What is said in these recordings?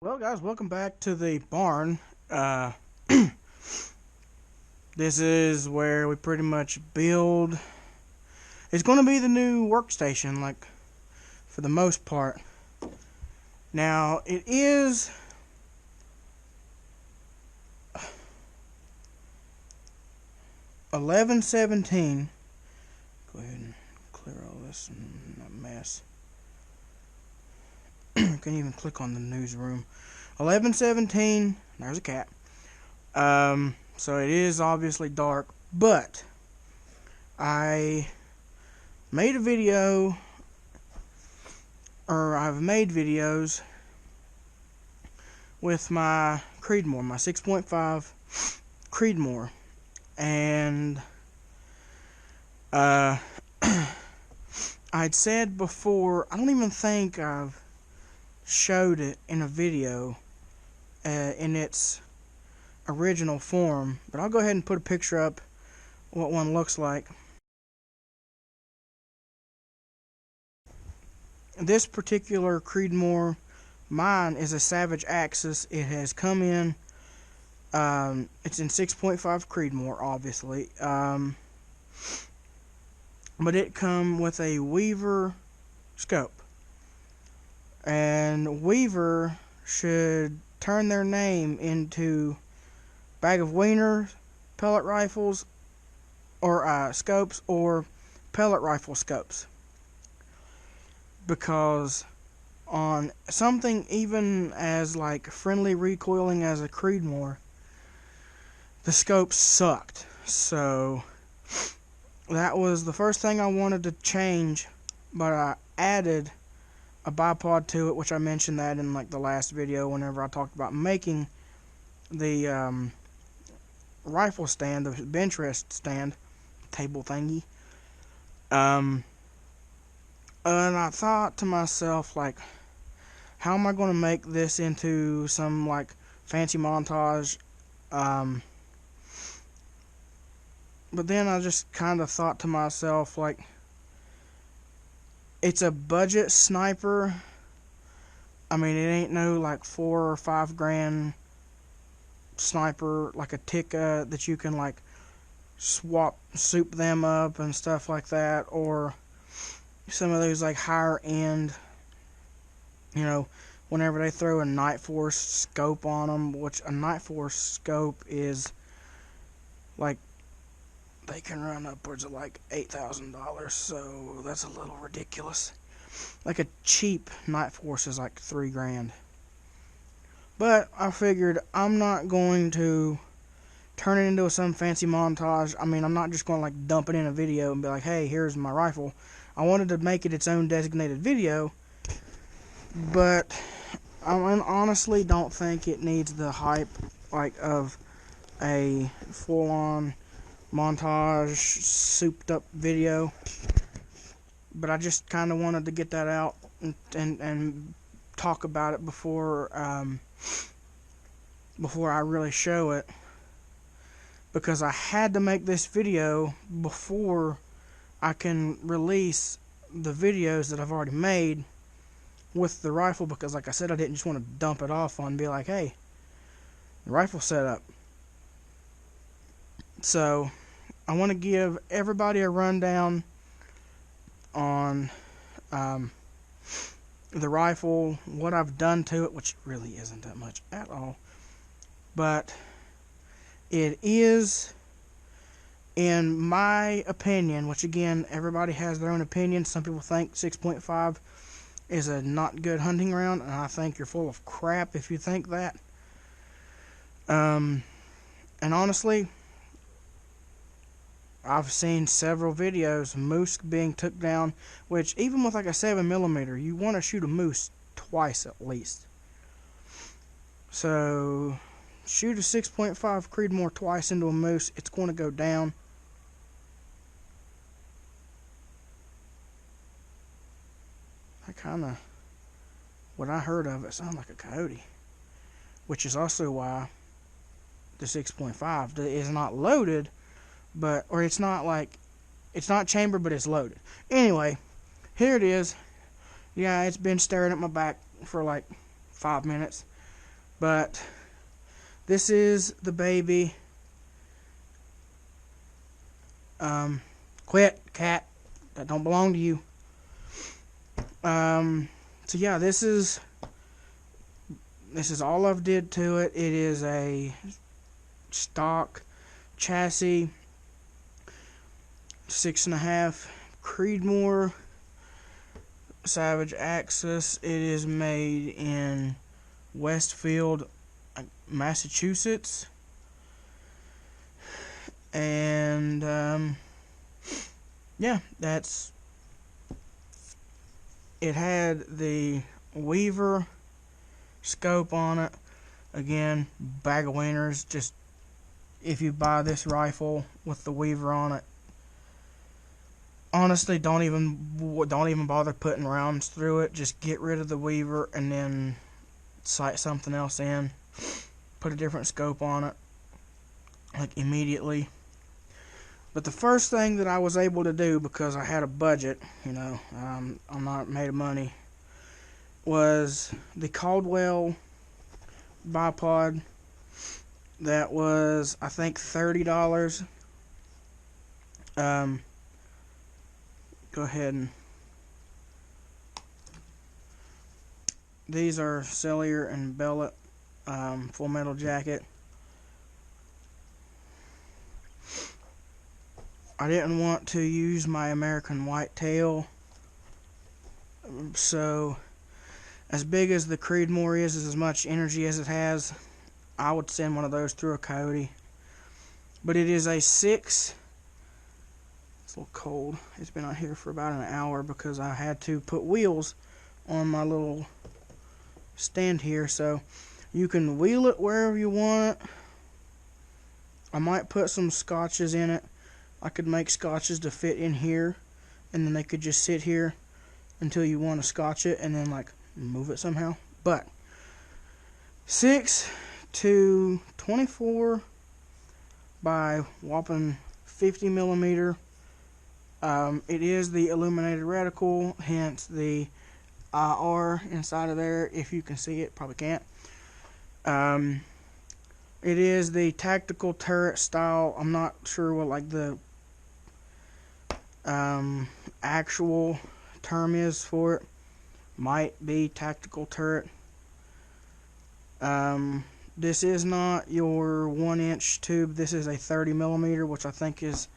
Well, guys, welcome back to the barn. This is where we pretty much build. It's going to be the new workstation, like, for the most part. Now, it is 11:17. Go ahead and clear all this mess. Can't even click on the newsroom. 11:17. There's a cat. So it is obviously dark, but I made a video, or I've made videos with my Creedmoor, my 6.5 Creedmoor, and I'd said before, I don't even think I've showed it in a video in its original form, but I'll go ahead and put a picture up what one looks like. This particular Creedmoor, mine is a Savage Axis. It has come in, it's in 6.5 Creedmoor, obviously, but it come with a Weaver scope, and Weaver should turn their name into Bag of Wieners, pellet rifles, or scopes, or pellet rifle scopes. Because on something even as like friendly recoiling as a Creedmoor, the scopes sucked. So that was the first thing I wanted to change, but I added a bipod to it, which I mentioned that in like the last video whenever I talked about making the rifle stand, the bench rest stand, table thingy. And I thought to myself, like, how am I going to make this into some, like, fancy montage? But then I just kind of thought to myself, like, it's a budget sniper. I mean, it ain't no, like, $4 or $5 grand sniper, like a Tikka that you can, like, soup them up and stuff like that, or some of those like higher end, whenever they throw a Nightforce scope on them, which a Nightforce scope is like, they can run upwards of like $8,000, so that's a little ridiculous. Like a cheap Nightforce is like $3 grand. But I figured I'm not going to turn it into some fancy montage. I mean, I'm not just going to like dump it in a video and be like, hey, here's my rifle. I wanted to make it its own designated video, but I honestly don't think it needs the hype like of a full-on montage, souped-up video. But I just kind of wanted to get that out and talk about it before I really show it, because I had to make this video before I can release the videos that I've already made with the rifle, because like I said, I didn't just want to dump it off on and be like, hey, the rifle setup. So I want to give everybody a rundown on the rifle, what I've done to it, which really isn't that much at all, but it is, in my opinion, which again, everybody has their own opinion. Some people think 6.5 is a not good hunting round, and I think you're full of crap if you think that. And honestly, I've seen several videos of moose being took down, which even with like a 7mm, you want to shoot a moose twice at least. So shoot a 6.5 Creedmoor twice into a moose, it's going to go down. What I heard of it sounded like a coyote, which is also why the 6.5 is not loaded, or it's not chambered, but it's loaded. Anyway, here it is. Yeah, it's been staring at my back for like 5 minutes. But this is the baby. Quit, cat. That don't belong to you. So yeah, this is all I've did to it. It is a stock chassis, 6.5 Creedmoor Savage Axis. It is made in Westfield, Massachusetts, and yeah, that's it. Had the Weaver scope on it. Again, bag of wieners. Just if you buy this rifle with the Weaver on it, honestly, don't even bother putting rounds through it. Just get rid of the Weaver and then sight something else in. Put a different scope on it, like immediately. But the first thing that I was able to do, because I had a budget, I'm not made of money, was the Caldwell bipod. That was, I think, $30. Go ahead and these are Cellier and Bellet, Full Metal Jacket. I didn't want to use my American Whitetail, so as big as the Creedmoor is as much energy as it has, I would send one of those through a Coyote. But it is a 6. It's a little cold. It's been out here for about an hour because I had to put wheels on my little stand here, so you can wheel it wherever you want. I might put some scotches in it. I could make scotches to fit in here, and then they could just sit here until you want to scotch it and then like move it somehow. But 6 to 24 by whopping 50 millimeter. It is the illuminated reticle, hence the IR inside of there. If you can see it, probably can't. It is the tactical turret style. I'm not sure what like the actual term is for it. Might be tactical turret. This is not your 1-inch tube. This is a 30 millimeter, which I think is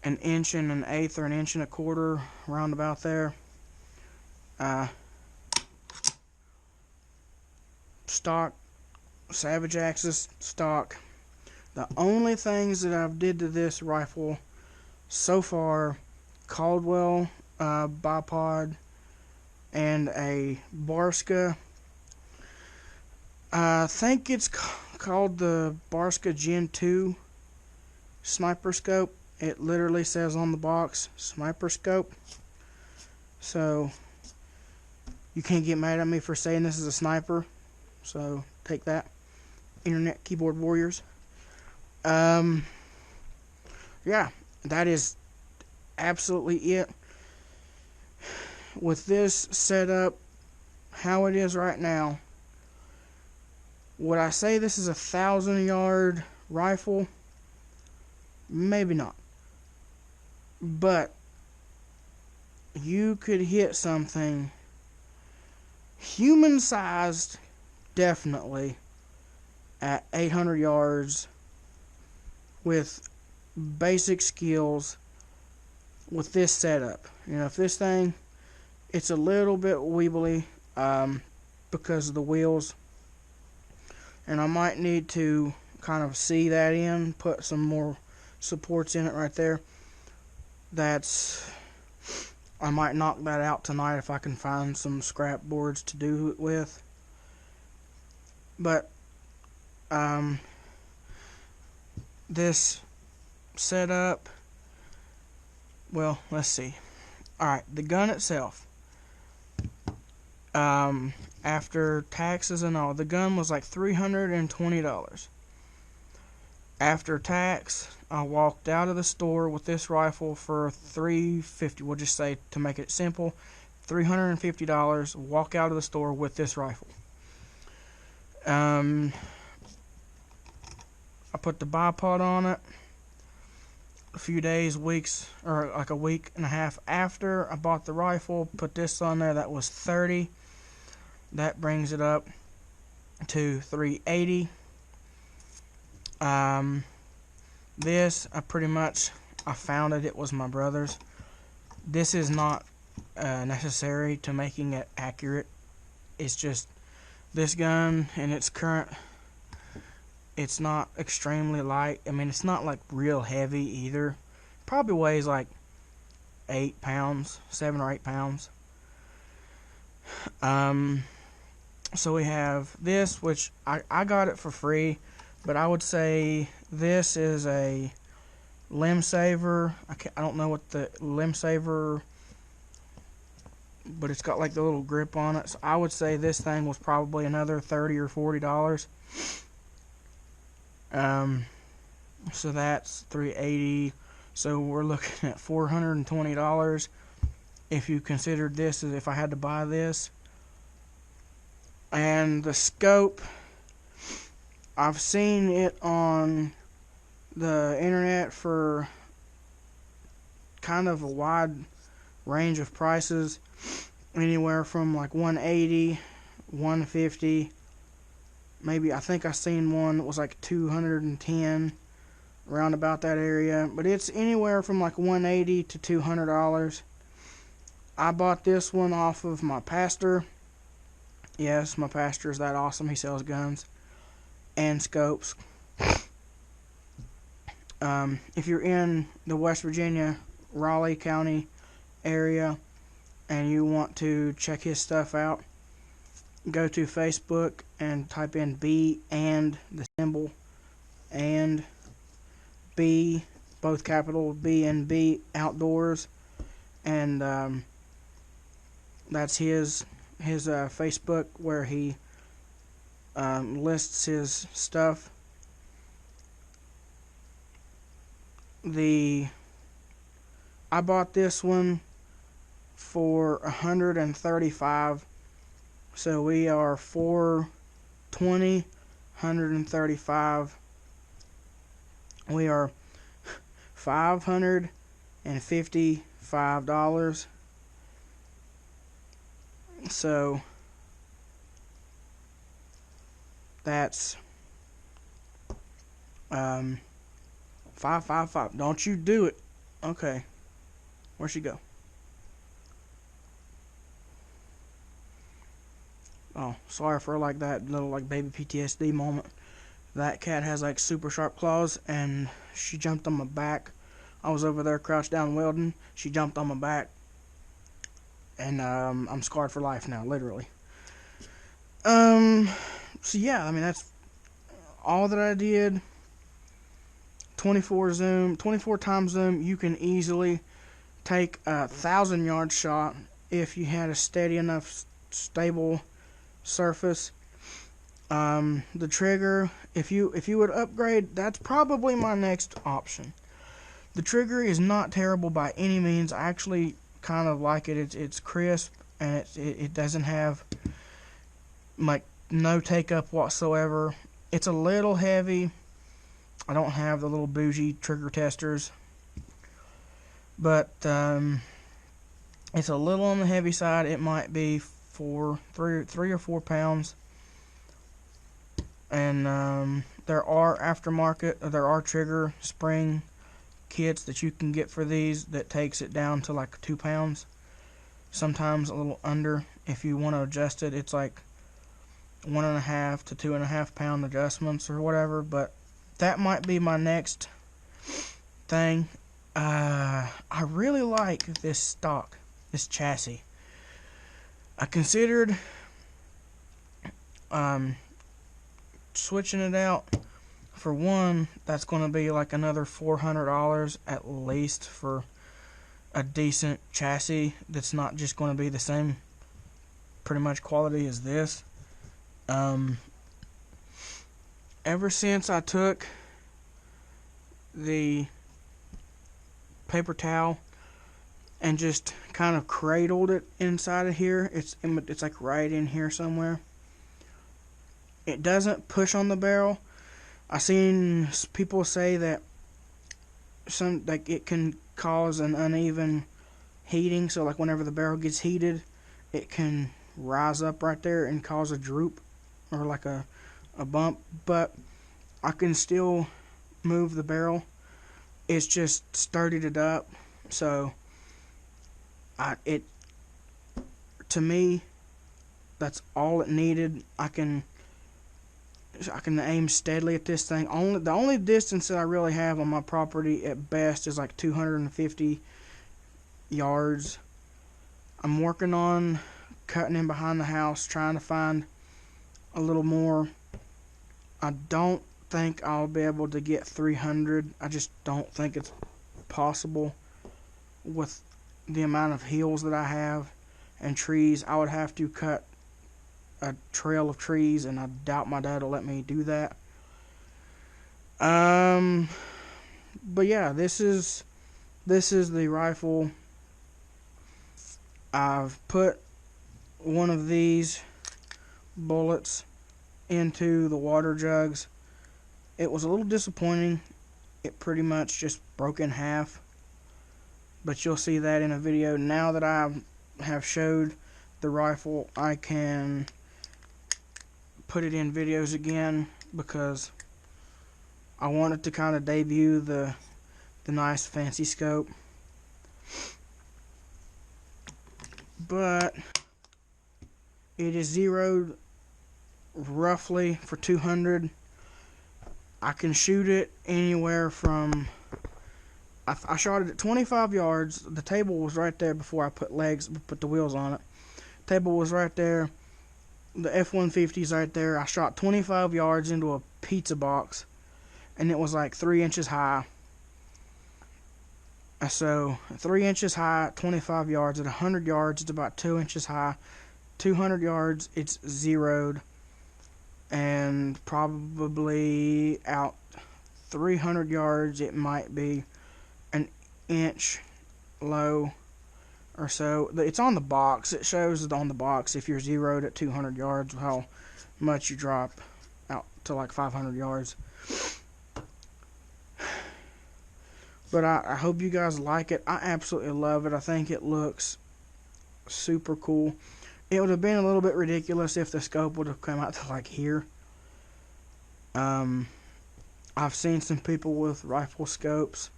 an inch and an eighth or an inch and a quarter, round about there. Stock Savage Axis stock. The only things that I've did to this rifle so far, Caldwell bipod and a Barska. I think it's called the Barska Gen 2 sniper scope. It literally says on the box, sniper scope. So you can't get mad at me for saying this is a sniper. So take that, internet keyboard warriors. Yeah, that is absolutely it. With this setup, how it is right now, would I say this is a 1,000-yard rifle? Maybe not. But you could hit something human-sized, definitely, at 800 yards with basic skills with this setup. If this thing, it's a little bit weebly because of the wheels, and I might need to kind of see that in, put some more supports in it right there. I might knock that out tonight if I can find some scrap boards to do it with. But this setup, well, let's see. Alright, the gun itself, after taxes and all, the gun was like $320. After tax, I walked out of the store with this rifle for $350. We'll just say, to make it simple, $350. Walk out of the store with this rifle. I put the bipod on it a few days, weeks, or like a week and a half after I bought the rifle. Put this on there. That was $30. That brings it up to $380. This I found it. It was my brother's. This is not necessary to making it accurate. It's just this gun and its current. It's not extremely light. I mean, it's not like real heavy either. Probably weighs like 8 pounds, 7 or 8 pounds. So we have this, which I got it for free, but I would say this is a limb saver. I don't know what the limb saver, but it's got like the little grip on it. So I would say this thing was probably another $30 or $40. So that's $380. So we're looking at $420 if you considered this as if I had to buy this. And the scope, I've seen it on the internet for kind of a wide range of prices, anywhere from like $180, $150, maybe. I think I seen one that was like $210, around about that area. But it's anywhere from like $180 to $200. I bought this one off of my pastor. Yes, my pastor is that awesome. He sells guns and scopes. If you're in the West Virginia, Raleigh County area, and you want to check his stuff out, go to Facebook and type in B and the symbol and B, both capital B and B Outdoors, and that's his Facebook where he lists his stuff. I bought this one for $135. So we are $420, $135. We are $555. So that's 555. Don't you do it. Okay. Where'd she go? Oh, sorry for like that little like baby PTSD moment. That cat has like super sharp claws, and she jumped on my back. I was over there crouched down welding. She jumped on my back, and I'm scarred for life now, literally. So yeah, I mean that's all that I did. 24 times zoom. You can easily take a 1,000-yard shot if you had a steady enough, stable surface. The trigger, if you would upgrade, that's probably my next option. The trigger is not terrible by any means. I actually kind of like it. It's crisp, and it doesn't have like no take up whatsoever. It's a little heavy. I don't have the little bougie trigger testers, but it's a little on the heavy side. It might be for 3 or 4 pounds. And there are trigger spring kits that you can get for these that takes it down to like 2 pounds, sometimes a little under. If you want to adjust it, it's like 1.5 to 2.5 pound adjustments or whatever. But that might be my next thing. I really like this chassis. I considered switching it out. For one, that's going to be like another $400 at least for a decent chassis that's not just going to be the same pretty much quality as this. Ever since I took the paper towel and just kind of cradled it inside of here, it's like right in here somewhere. it doesn't push on the barrel. I seen people say that like it can cause an uneven heating, so like whenever the barrel gets heated, it can rise up right there and cause a droop or like a bump. But I can still move the barrel. It's just sturdied it up, so it to me, that's all it needed. I can aim steadily at this thing. The only distance that I really have on my property at best is like 250 yards. I'm working on cutting in behind the house, trying to find a little more. I don't think I'll be able to get 300. I just don't think it's possible with the amount of hills that I have and trees. I would have to cut a trail of trees, and I doubt my dad will let me do that. But yeah, this is the rifle. I've put one of these bullets into the water jugs. It was a little disappointing. It pretty much just broke in half, but you'll see that in a video. Now that I have showed the rifle, I can put it in videos again because I wanted to kind of debut the nice fancy scope. But it is zeroed roughly for 200. I can shoot it anywhere from I shot it at 25 yards. The table was right there before I put the wheels on it. Table was right there. The F-150's right there. I shot 25 yards into a pizza box, and it was like 3 inches high. So 3 inches high, 25 yards. At 100 yards, it's about 2 inches high. 200 yards, it's zeroed, and probably out 300 yards, it might be an inch low or so. It's on the box. It shows it on the box if you're zeroed at 200 yards how much you drop out to like 500 yards. But I hope you guys like it. I absolutely love it. I think it looks super cool. It would have been a little bit ridiculous if the scope would have come out to like here. I've seen some people with rifle scopes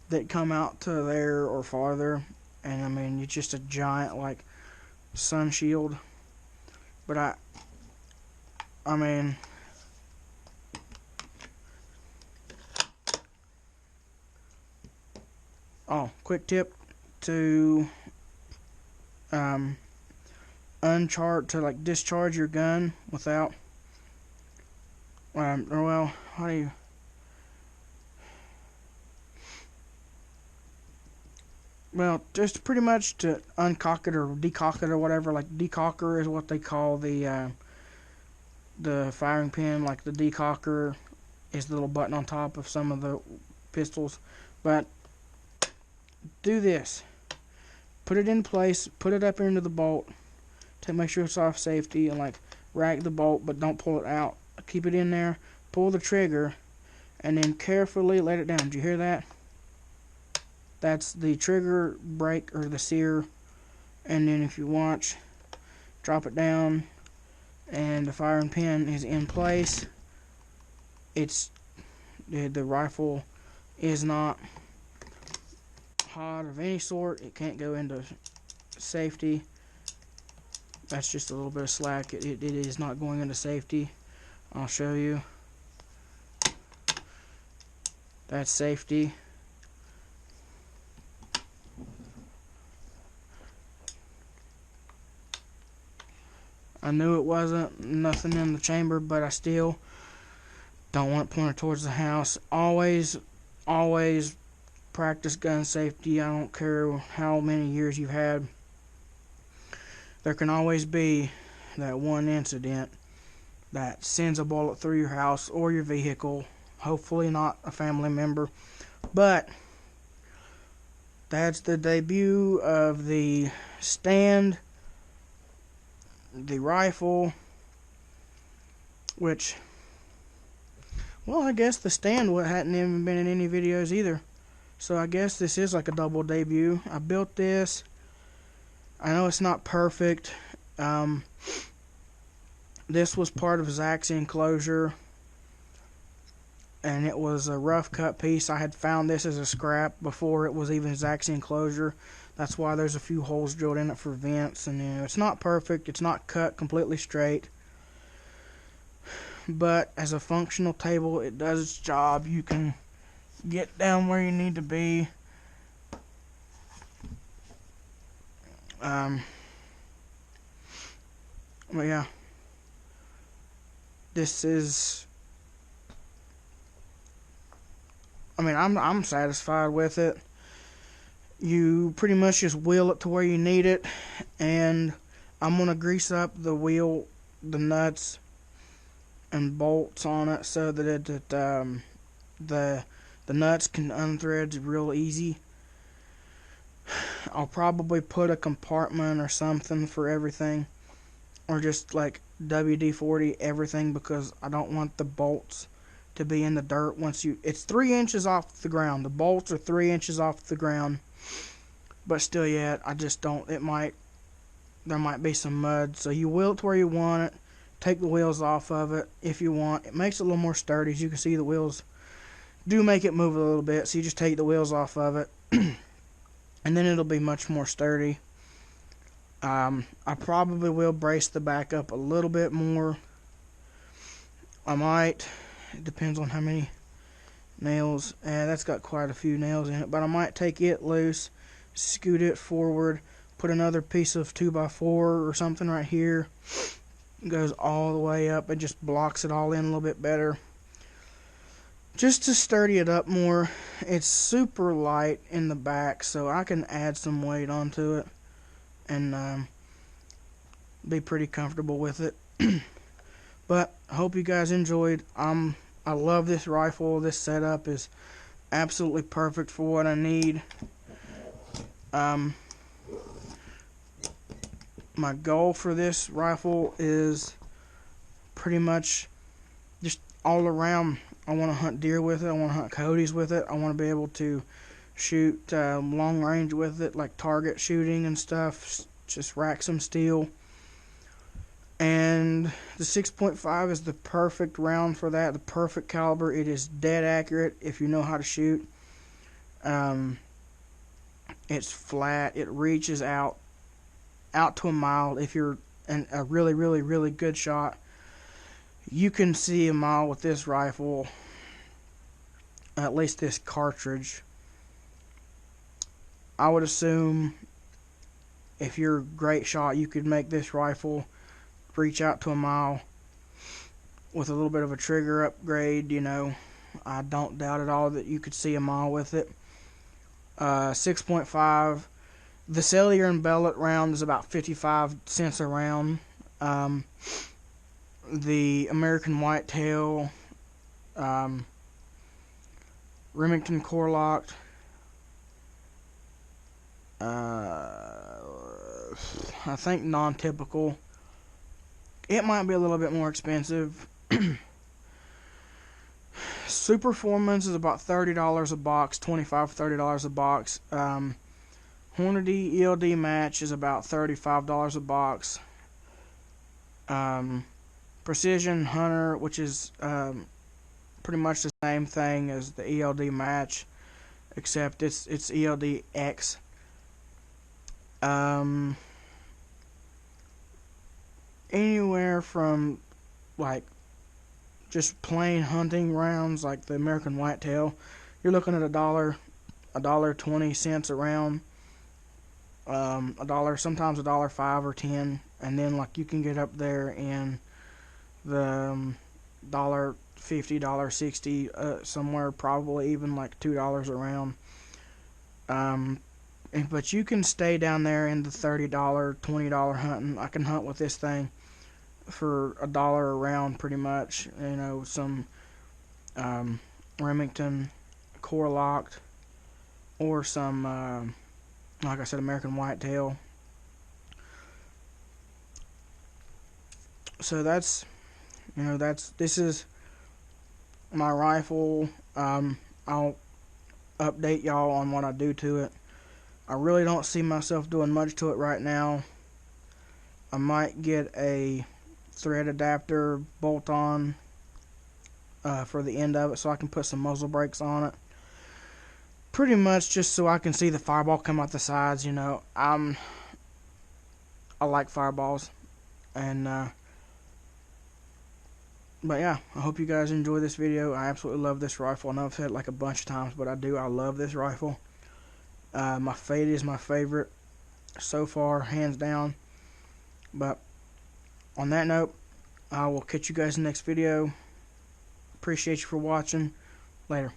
that come out to there or farther, and I mean it's just a giant like sun shield. But I mean, oh, quick tip to discharge your gun without well, how do you just pretty much to uncock it or decock it or whatever. Like decocker is what they call the firing pin. Like the decocker is the little button on top of some of the pistols. But do this. Put it in place. Put it up into the bolt. To make sure it's off safety, and like rag the bolt, but don't pull it out. Keep it in there. Pull the trigger, and then carefully let it down. Did you hear that? That's the trigger brake or the sear. And then if you watch, drop it down, and the firing pin is in place. The rifle is not hot of any sort. It can't go into safety. That's just a little bit of slack. It is not going into safety. I'll show you. That's safety. I knew it wasn't nothing in the chamber, but I still don't want it pointed towards the house. Always practice gun safety. I don't care how many years you've had. There can always be that one incident that sends a bullet through your house or your vehicle. Hopefully not a family member. But that's the debut of the stand, the rifle, which, well, I guess the stand hadn't even been in any videos either. So I guess this is like a double debut. I built this. I know it's not perfect. This was part of Zach's enclosure, and it was a rough cut piece. I had found this as a scrap before it was even Zach's enclosure. That's why there's a few holes drilled in it for vents, and it's not perfect. It's not cut completely straight, but as a functional table, it does its job. You can get down where you need to be. Well, yeah, this is, I mean, I'm satisfied with it. You pretty much just wheel it to where you need it, and I'm gonna grease up the wheel, the nuts and bolts on it so that the nuts can unthread real easy. I'll probably put a compartment or something for everything, or just like WD-40 everything, because I don't want the bolts to be in the dirt once it's 3 inches off the ground. The bolts are 3 inches off the ground, but still yet, I just don't, there might be some mud. So you wheel it to where you want it, take the wheels off of it if you want. It makes it a little more sturdy. As you can see, the wheels do make it move a little bit, so you just take the wheels off of it and then it'll be much more sturdy. I probably will brace the back up a little bit more. I might. It depends on how many nails. That's got quite a few nails in it, but I might take it loose, scoot it forward, put another piece of 2x4 or something right here. It goes all the way up and just blocks it all in a little bit better, just to sturdy it up more. It's super light in the back, so I can add some weight onto it and be pretty comfortable with it. But I hope you guys enjoyed. I love this rifle. This setup is absolutely perfect for what I need. My goal for this rifle is pretty much just all around. I want to hunt deer with it. I want to hunt coyotes with it. I want to be able to shoot long range with it, like target shooting and stuff. Just rack some steel. And the 6.5 is the perfect round for that, the perfect caliber. It is dead accurate if you know how to shoot. It's flat. It reaches out to a mile. If you're a really, really, really good shot, you can see a mile with this rifle, at least this cartridge. I would assume if you're a great shot, you could make this rifle reach out to a mile with a little bit of a trigger upgrade. I don't doubt at all that you could see a mile with it. 6.5. The cellular and pellet round is about 55 cents a round. The American Whitetail, Remington Core Locked, I think non-typical, it might be a little bit more expensive. Super Foreman's is about $30 a box, $25-$30 a box. Hornady ELD Match is about $35 a box. Precision Hunter, which is pretty much the same thing as the ELD Match, except it's ELD X. Anywhere from like just plain hunting rounds like the American Whitetail, you're looking at $1.20 a round, $1, sometimes $1.05 or 10, and then like you can get up there in the $1.50, $1.60, somewhere probably even like $2 a round. But you can stay down there in the $30, $20 hunting. I can hunt with this thing for $1 a round pretty much. Some Remington Core Locked, or some like I said, American Whitetail. So that's You know, this is my rifle. I'll update y'all on what I do to it. I really don't see myself doing much to it right now. I might get a thread adapter bolt-on for the end of it so I can put some muzzle brakes on it. Pretty much just so I can see the fireball come out the sides. You know, I like fireballs, and but yeah, I hope you guys enjoy this video. I absolutely love this rifle. I know I've said it like a bunch of times, but I do. I love this rifle. My Fade is my favorite so far, hands down. But on that note, I will catch you guys in the next video. Appreciate you for watching. Later.